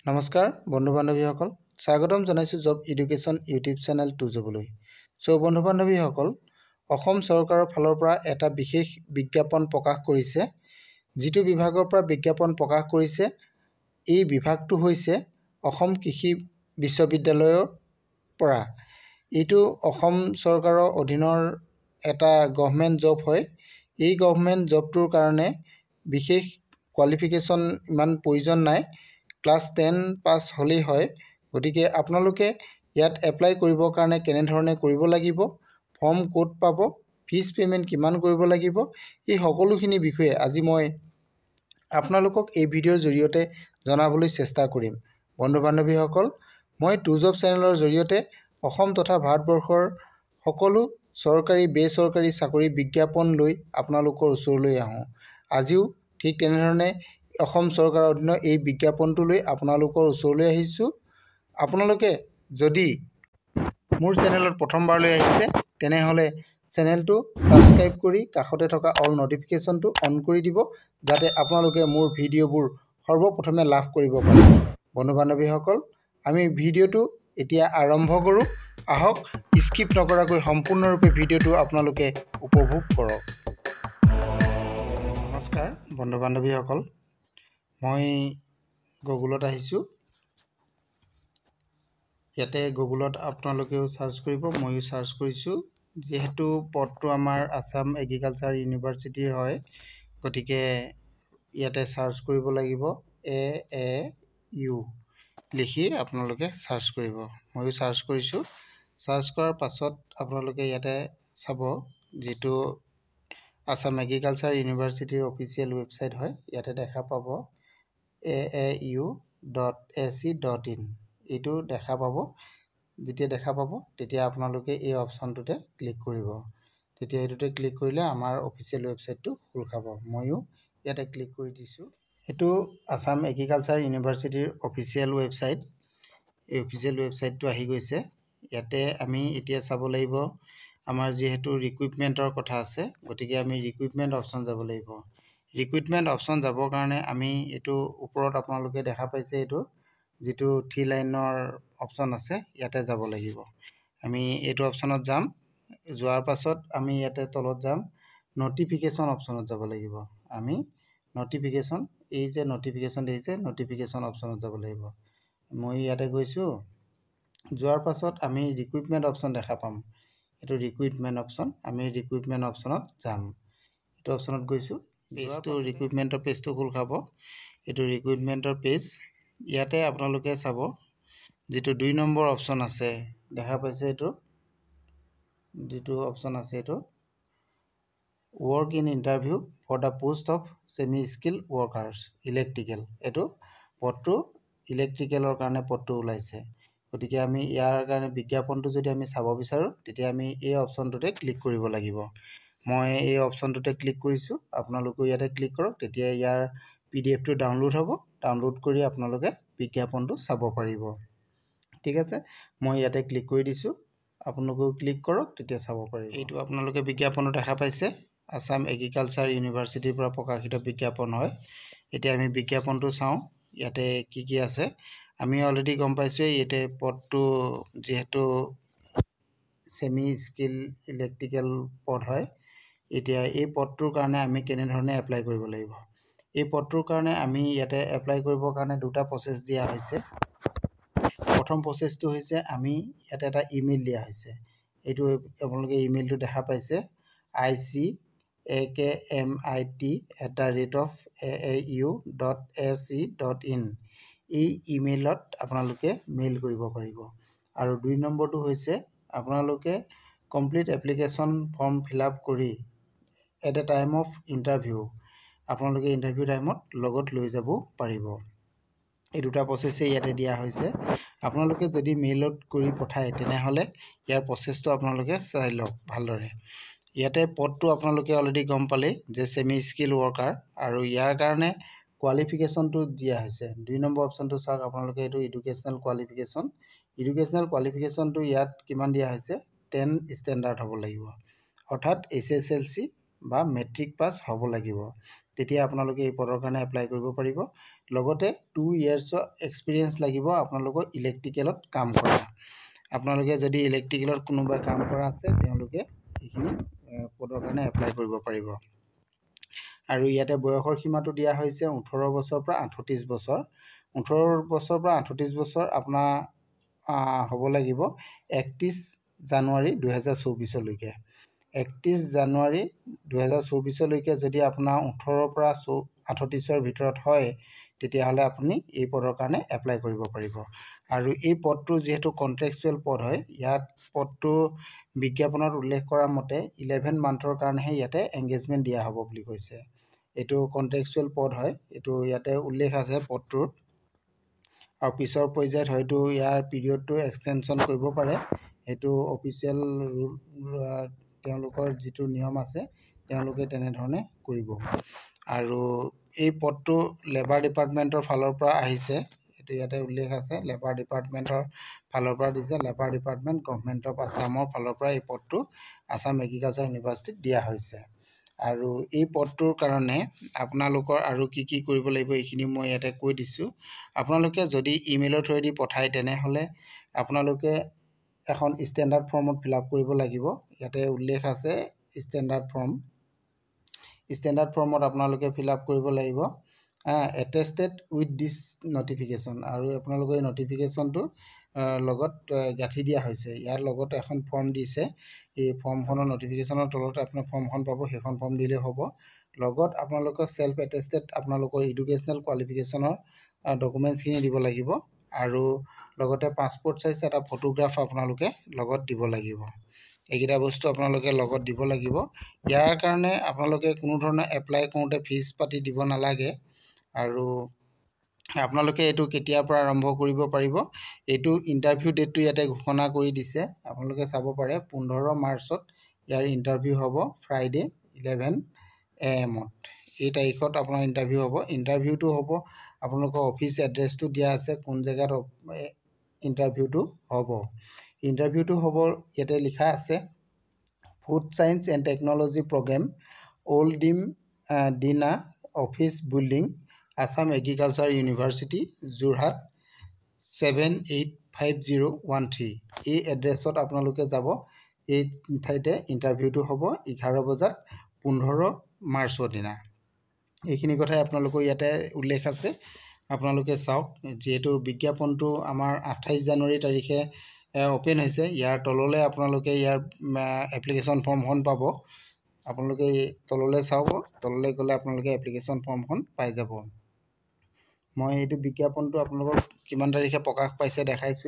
নমস্কাৰ বন্ধু বান্ধৱীসকল স্বাগতম জনাইছো জব এডুকেশ্যন ইউটিউব চেনেল টুজবলৈ বন্ধু বান্ধৱীসকল অসম চৰকাৰৰ ফালৰ পৰা এটা বিশেষ বিজ্ঞাপন প্ৰকাশ কৰিছে যিটো বিভাগৰ পৰা বিজ্ঞাপন প্ৰকাশ কৰিছে এই বিভাগটো হৈছে অসম কৃষি বিশ্ববিদ্যালয়ৰ পৰা এইটো অসম চৰকাৰৰ অধীনৰ এটা গভৰ্ণমেণ্ট জব হয় এই গভৰ্ণমেণ্ট জবটোৰ কাৰণে বিশেষ কোৱালিফিকেশ্যন ইমান প্ৰয়োজন নাই ক্লাছ 10 পাস হলেই হয় গতিকে আপোনালোকে ইয়াত এপ্লাই কৰিবৰ কাৰণে কেনে ধৰণে কৰিব লাগিব ফৰ্ম কোড পাব ফিজ পেমেন্ট কিমান কৰিব লাগিব এই সকলোখিনি বিষয়ে আজি মই আপোনালোকক এই ভিডিঅ'ৰ জৰিয়তে জনাবলৈ চেষ্টা কৰিম বন্ধু বান্ধৱীসকল মই টুজব চেনেলৰ জৰিয়তে অসম তথা ভাৰতবৰ্ষৰ সকলো চৰকাৰী বেচৰকাৰী চাকৰি বিজ্ঞাপন লৈ আপোনালোকৰ ওচৰলৈ আহোঁ আজিও ঠিক তেনেধৰণে অসম চৰকাৰৰ অধীনৰ এই বিজ্ঞাপনটো লৈ আপোনালোকৰ ওচৰলৈ আহিছোঁ আপোনালোকে যদি মোৰ চেনেলত প্ৰথমবাৰলৈ আহিছে তেনেহলে চেনেলটো সাবস্ক্ৰাইব কৰি কাষতে থকা অল নটিফিকেশনটো অন কৰি দিব যাতে আপোনালোকে মোৰ ভিডিঅ'বোৰ সৰ্বপ্ৰথমে লাভ কৰিব পাৰে বন্ধু বান্ধৱীসকল আমি ভিডিঅ'টো এতিয়া আৰম্ভ কৰোঁ আহক স্কিপ নকৰাকৈ সম্পূৰ্ণৰূপে ভিডিঅ'টো আপোনালোকে উপভোগ কৰক নমস্কাৰ বন্ধু বান্ধৱীসকল মই গুগলত আহিছোঁ ইয়াতে গুগলত আপোনালোকেও সাৰ্চ কৰিব মইও সাৰ্চ কৰিছোঁ যেহেতু পদটো আমাৰ আসাম এগ্ৰিকালচাৰ ইউনিভাৰ্চিটিৰ হয় গতিকে ইয়াতে সাৰ্চ কৰিব লাগিব AAU লিখি আপোনালোকে সাৰ্চ কৰিব মইও সাৰ্চ কৰিছোঁ সাৰ্চ কৰাৰ পাছত আপোনালোকে ইয়াতে চাব যেটো আসাম এগ্ৰিকালচাৰ ইউনিভাৰ্চিটিৰ অফিচিয়েল ৱেবসাইট হয় ইয়াতে দেখা পাব aau.ac.in এইটো দেখা পাব যেতিয়া দেখা পাব তেতিয়া আপোনালোকে এই অপচনটোতে ক্লিক কৰিব তেতিয়া এইটোতে ক্লিক কৰিলে আমাৰ অফিচিয়েল ৱেবসাইটটো খোল খাব মইও ইয়াতে ক্লিক কৰি দিছোঁ এটো আসাম এগ্ৰিকালচাৰ ইউনিভাৰ্চিটিৰ অফিচিয়েল ৱেবসাইট এই অফিচিয়েল ৱেবসাইটটো আহি গৈছে ইয়াতে আমি এতিয়া চাব লাগিব আমাৰ যেহেতু ৰিক্ৰুটমেন্টৰ কথা আছে গতিকে আমি ৰিক্ৰুটমেন্ট অপচন যাব লাগিব ৰিক্ৰুটমেন্ট অপচন যাবৰ কাৰণে আমি এটো ওপৰত আপোনালোকে দেখা পাইছে এটো যেটো 3 লাইনৰ অপচন আছে ইয়াতে যাব লাগিব আমি এটো অপচনত যাম যোৱাৰ পাছত আমি ইয়াতে তলত যাম নটিফিকেশন অপচনত যাব লাগিব আমি নটিফিকেশন এই যে নটিফিকেশন দিছে নটিফিকেশন অপচনত যাব লাগিব মই ইয়াতে গৈছো যোৱাৰ পাছত আমি ৰিক্ৰুটমেন্ট অপচন দেখা পাম এটো ৰিক্ৰুটমেন্ট অপচন আমি ৰিক্ৰুটমেন্ট অপচনত যাম এটো অপচনত গৈছো পেজটো ৰিক্ৰুটমেন্টৰ পেজটো খোল খাব এটো ৰিক্ৰুটমেন্টৰ পেজ ইয়াতে আপোনালোকে চাব যেটো 2 নম্বৰ অপচন আছে দেখা পাইছে এটো যেটো অপচন আছে এটো work in interview for the post of semi skill workers electrical এটো পদটো ইলেক্ট্ৰিকেলৰ কাৰণে পদটো ওলাইছে গতিকে আমি ইয়াৰ কাৰণে বিজ্ঞাপনটো যদি আমি চাব বিচাৰো তেতিয়া আমি এই অপচনটোতে ক্লিক কৰিব লাগিব মই এই অপচনটোতে ক্লিক কৰিছো আপোনালোকে ইয়াতে ক্লিক কৰক তেতিয়া ইয়াৰ PDF টো ডাউনলোড হ'ব ডাউনলোড কৰি আপোনালোকে বিজ্ঞাপনটো চাব পাৰিব ঠিক আছে মই ইয়াতে ক্লিক কৰি দিছো আপোনালোকে ক্লিক কৰক তেতিয়া চাব পাৰিব এইটো আপোনালোকে বিজ্ঞাপনটো দেখা পাইছে আসাম এগ্ৰিকালচাৰ ইউনিভাৰ্চিটিৰ পৰা প্ৰকাশিত বিজ্ঞাপন হয় এতিয়া আমি বিজ্ঞাপনটো চাও ইয়াতে কি কি আছে আমি অলৰেডি গম পাইছো ইয়াতে পদটো যেহেতু সেমি স্কিল ইলেক্ট্ৰিক্যাল পদ হয় এতিয়া এই পদটোৰ কাৰণে আমি কেনে ধৰণে এপ্লাই কৰিব লাগিব এই পদটোৰ কাৰণে আমি ইয়াতে এপ্লাই কৰিবৰ কাৰণে দুটা প্ৰসেস দিয়া হৈছে প্ৰথম প্ৰসেসটো হৈছে আমি ইয়াতে এটা ইমেইল দিয়া হৈছে এইটো আপোনালোকে ইমেইলটো দেখা পাইছে ikmit@aau.ac.in এই ইমেইলত আপোনালোকে মেইল কৰিব পাৰিব আৰু 2 নম্বৰটো হৈছে আপোনালোকে complete application form fill up কৰি at a time of interview আপোনালোকে ইন্টাৰভিউ টাইমত লগত লৈ যাব পাৰিব এই দুটা প্ৰসেসে ইয়াতে দিয়া হৈছে আপোনালোকে যদি মেইলত কৰি পঠায় তেনেহলে ইয়াৰ প্ৰসেসটো আপোনালোকে চাই লওক ভালদৰে ইয়াতে পদটো আপোনালোকে অলৰেডি গম পালে যে সেমি স্কিল ওয়াৰ্কাৰ আৰু ইয়াৰ কাৰণে কোৱালিফিকেশনটো দিয়া হৈছে 2 নম্বৰ অপচনটো চাওক আপোনালোকে এটো এডুকেশনাল কোৱালিফিকেশনটো ইয়াত কিমান দিয়া হৈছে 10 ষ্টেণ্ডাৰ্ড হ'ব লাগিব অৰ্থাৎ SSLC বা মেট্ৰিক পাছ হ'ব লাগিব তেতিয়া আপোনালোকে এই পদৰ কাৰণে এপ্লাই কৰিব পাৰিব লগতে 2 ইয়াৰ্ছৰ এক্সপিৰিয়েন্স লাগিব আপোনালোকৰ ইলেক্ট্ৰিকেলত কাম কৰা আপোনালোকে যদি ইলেক্ট্ৰিকেলত কোনোবা কাম কৰা আছে তেওঁলোকে এইখিনি পদৰ কাৰণে এপ্লাই কৰিব পাৰিব আৰু ইয়াতে বয়সৰ সীমাটো দিয়া হৈছে 18 বছৰৰ পৰা 38 বছৰ 18 বছৰৰ পৰা 38 বছৰ আপোনাৰ হ'ব লাগিব 31 জানুৱাৰী 2024 লৈকে 31 জানুৱাৰী 2024 লৈকে যদি আপোনাৰ 18 পৰা 38ৰ ভিতৰত হয় তেতিয়াহ'লে আপুনি এই পদৰ কাৰণে এপ্লাই কৰিব পাৰিব আৰু এই পদটো যেহেতু কন্ট্ৰেকচুৱেল পদ হয় ইয়াত পদটো বিজ্ঞাপনত উল্লেখ কৰা মতে 11 মান্থৰ কাৰণেহে ইয়াতে এংগেজমেন্ট দিয়া হ'ব বুলি কৈছে এটো কন্ট্ৰেকচুৱেল পদ হয় এটো ইয়াতে উল্লেখ আছে পদটোৰ আৰু পিছৰ পৰ্যায়ত হয়তো ইয়াৰ পিৰিয়ডটো এক্সটেনশন কৰিব পাৰে এটো অফিচিয়েল তেওঁলোকৰ যেটো নিয়ম আছে তেওঁলোকে তেনে ধৰণে কৰিব আৰু এই পদটো লেবাৰ ডিপাৰ্টমেন্টৰ ফালৰ পৰা আহিছে এটো ইয়াতে উল্লেখ আছে লেবাৰ ডিপাৰ্টমেন্টৰ ফালৰ পৰা দিছে লেবাৰ ডিপাৰ্টমেন্ট গভৰ্নমেন্ট অফ আসামৰ ফালৰ পৰা এই পদটো আসাম এগ্ৰিকালচাৰ ইউনিভাৰ্চিটিত দিয়া হৈছে আৰু এই পদটোৰ কাৰণে আপোনালোকৰ আৰু কি কৰিব লাগিব এইখিনি মই ইয়াতে কৈ দিছো আপোনালোকে যদি ইমেইলৰ থ্ৰুদি পঠাই তেনেহলে আপোনালোকে এখন ষ্টেণ্ডাৰ্ড ফৰ্মত ফিলআপ কৰিব লাগিব ইয়াতে উল্লেখ আছে ষ্টেণ্ডাৰ্ড ফৰ্মত আপোনালোকে ফিলআপ কৰিব লাগিব attested with this notification আৰু আপোনালোকৰ এই নটিফিকেশনটো লগত গাঠি দিয়া হৈছে ইয়াৰ লগত এখন ফৰ্ম দিছে এই ফৰ্মখনৰ নটিফিকেশনৰ তলত আপোনাৰ ফৰ্মখন পাব সেইখন ফৰ্ম দিলে হ'ব লগত আপোনালোকৰ সেলফ এটেস্টেড আপোনালোকৰ এডুকেশনাল কোৱালিফিকেশনৰ ডকুমেন্টছ খিনি দিব লাগিব আৰু লগতে পাসপোৰ্ট সাইজ এটা ফটোগ্ৰাফ আপোনালোকে লগত দিব লাগিব এইকেইটা বস্তু আপোনালোকে লগত দিব লাগিব ইয়াৰ কাৰণে আপোনালোকে কোনো ধৰণৰ এপ্লাই কৰোতে ফিজ পাতি দিব নালাগে আৰু আপোনালোকে এটো কেতিয়াৰ পৰা আৰম্ভ কৰিব পাৰিব এটো ইন্টাৰভিউ ডেটটো ইয়াতে ঘোষণা কৰি দিছে আপোনালোকে চাব পাৰে 15 মাৰ্চত ইয়াৰ ইন্টাৰভিউ হ'ব ফ্ৰাইডে 11 AM এই তাৰিখত আপোনাৰ ইন্টাৰভিউ হ'ব ইন্টাৰভিউটো হ'ব আপোনালোকৰ অফিস এড্ৰেছটো দিয়া আছে কোন জায়গাত ইন্টাৰভিউটো হ'ব ইয়াতে লিখা আছে food science and technology programme old dean office building Assam agriculture university Jorhat 785013 এই এড্ৰেছত আপোনালোকে যাব এই ঠাইতে ইন্টাৰভিউটো হ'ব 11 বজাত 15 মাৰ্চৰ দিনা এইখিনি কথাই আপোনালোকৰ ইয়াতে উল্লেখ আছে আপোনালোকে চাওক যেহেতু বিজ্ঞাপনটো আমাৰ 28 জানুৱাৰী তাৰিখে ওপেন হৈছে ইয়াৰ তললে আপোনালোকে ইয়াৰ এপ্লিকেশন ফৰ্মখন পাব আপোনালোকে তললে চাওক তললে গলে আপোনালোকে এপ্লিকেশন ফৰ্মখন পাই যাব মই এইটো বিজ্ঞাপনটো আপোনালোকক কিমান তাৰিখে প্ৰকাশ পাইছে দেখাইছো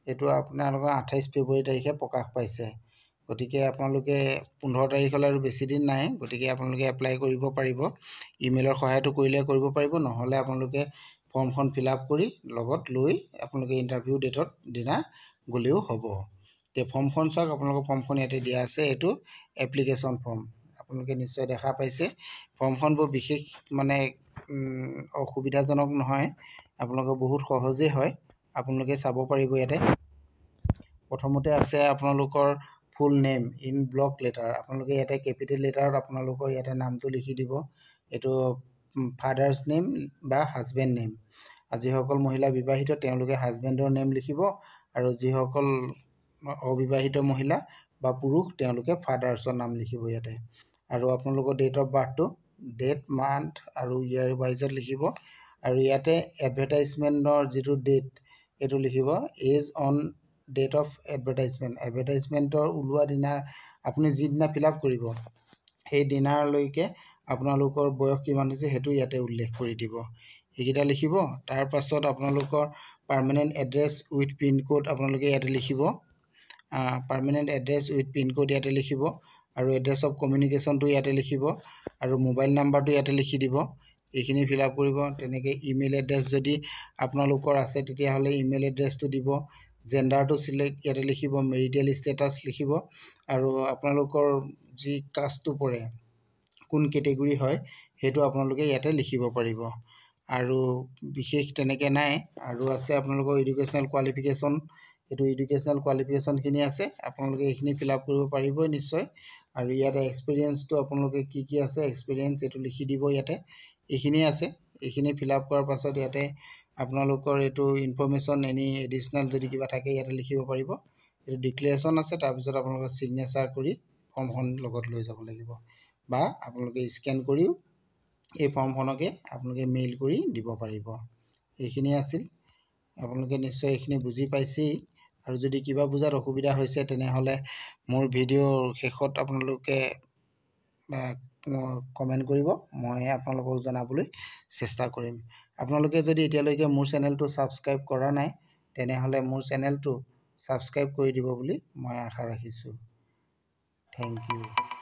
এটো আপোনালোকৰ 28 ফেব্ৰুৱাৰী তাৰিখে প্ৰকাশ পাইছে গতিকে আপোনালোকে 15 তাৰিখলৈ আৰু বেছি দিন নাই গতিকে আপোনালোকে এপ্লাই কৰিব পাৰিব ইমেইলৰ সহায়টো কৰিলে কৰিব পাৰিব নহলে আপোনালোকে ফৰ্মখন ফিলআপ কৰি লগত লৈ আপোনালোকে ইন্টাৰভিউ ডেটত দিনা গলেও হ'ব তে ফৰ্মখন চাওক আপোনালোকৰ ফৰ্মখন ইয়াতে দিয়া আছে এটো এপ্লিকেশন ফৰ্ম আপোনালোকে নিশ্চয় দেখা পাইছে ফৰ্মখন বৰ বিশেষ মানে অসুবিধাজনক নহয় আপোনালোকৰ বহুত সহজে হয় আপোনালোকে চাব পাৰিব ইয়াতে প্ৰথমতে আছে আপোনালোকৰ full name in block letter আপোনালোকে ইয়াতে ক্যাপিটেল লেটাৰত আপোনালোকৰ ইয়াতে নামটো লিখি দিব এটো ফাদাৰ্স নেম বা হাজবেণ্ড নেম আজিসকল মহিলা বিবাহিত তেওঁলোকে হাজবেণ্ডৰ নেম লিখিব আৰু যিসকল অবিবাহিত মহিলা বা পুৰুষ তেওঁলোকে ফাদাৰ্সৰ নাম লিখিব ইয়াতে আৰু আপোনালোকৰ ডেট অফ বাৰ্থটো ডেট মান্থ আৰু ইয়াৰ ওয়াইজত লিখিব আৰু ইয়াতে এডভাৰটাইজমেন্টৰ যেটো ডেট এটো লিখিব এজ অন ডেট অফ এডভাৰটাইজমেন্টৰ উলোৱা দিনা আপুনি যিদিনা ফিলআপ কৰিব সেই দিনালৈকে আপোনালোকৰ বয়স কিমান হৈছে হেতু ইয়াতে উল্লেখ কৰি দিব এইকিটা লিখিব তাৰ পাছত আপোনালোকৰ permanent address with pin code আপোনালোকে ইয়াতে লিখিব permanent address with pin code ইয়াতে লিখিব আৰু এড্ৰেছ অফ কমিউনিকেশনটো ইয়াতে লিখিব আৰু মোবাইল নাম্বাৰটো ইয়াতে লিখি দিব এইখিনি ফিলআপ কৰিব তেনেকে ইমেইল এড্ৰেছ যদি আপোনালোকৰ আছে তেতিয়া হলে ইমেইল এড্ৰেছটো দিব জেন্ডাৰটো সিলেক্ট ইয়াতে লিখিব মেৰিটেল ষ্টেটাস লিখিব আৰু আপোনালোকৰ যি কাষ্টটো পৰে কোন কেটেগৰী হয় হেতু আপোনালোকে ইয়াতে লিখিব পাৰিব আৰু বিশেষ তেনেকে নাই আৰু আছে আপোনালোকৰ এডুকেশনাল কোৱালিফিকেশন এইটো এডুকেশ্যনাল কোৱালিফিকেশ্যনখিনি আছে আপোনালোকে এইখিনি ফিল আপ কৰিব পাৰিবই নিশ্চয় আৰু ইয়াতে এক্সপিৰিয়েঞ্চটো আপোনালোকে কি আছে এক্সপিৰিয়েঞ্চ এইটো লিখি দিব ইয়াতে এইখিনি আছে এইখিনি ফিল আপ কৰাৰ পাছত ইয়াতে আপোনালোকৰ এইটো ইনফৰমেশ্যন এনি এডিশ্যনেল যদি কিবা থাকে ইয়াতে লিখিব পাৰিব এইটো ডিক্লেৰেশ্যন আছে তাৰপিছত আপোনালোকে ছিগনেচাৰ কৰি ফৰ্মখন লগত লৈ যাব লাগিব বা আপোনালোকে স্কেন কৰিও এই ফৰ্মখনকে আপোনালোকে মেইল কৰি দিব পাৰিব এইখিনি আছিল আপোনালোকে নিশ্চয় এইখিনি বুজি পাইছেই আৰু যদি কিবা বুজাত অসুবিধা হৈছে তেনেহ'লে মোৰ ভিডিঅ'ৰ শেষত আপোনালোকে কমেণ্ট কৰিব মই আপোনালোকক জনাবলৈ চেষ্টা কৰিম আপোনালোকে যদি এতিয়ালৈকে মোৰ চেনেলটো ছাবস্ক্ৰাইব কৰা নাই তেনেহ'লে মোৰ চেনেলটো ছাবস্ক্ৰাইব কৰি দিব বুলি মই আশা ৰাখিছোঁ থেংক ইউ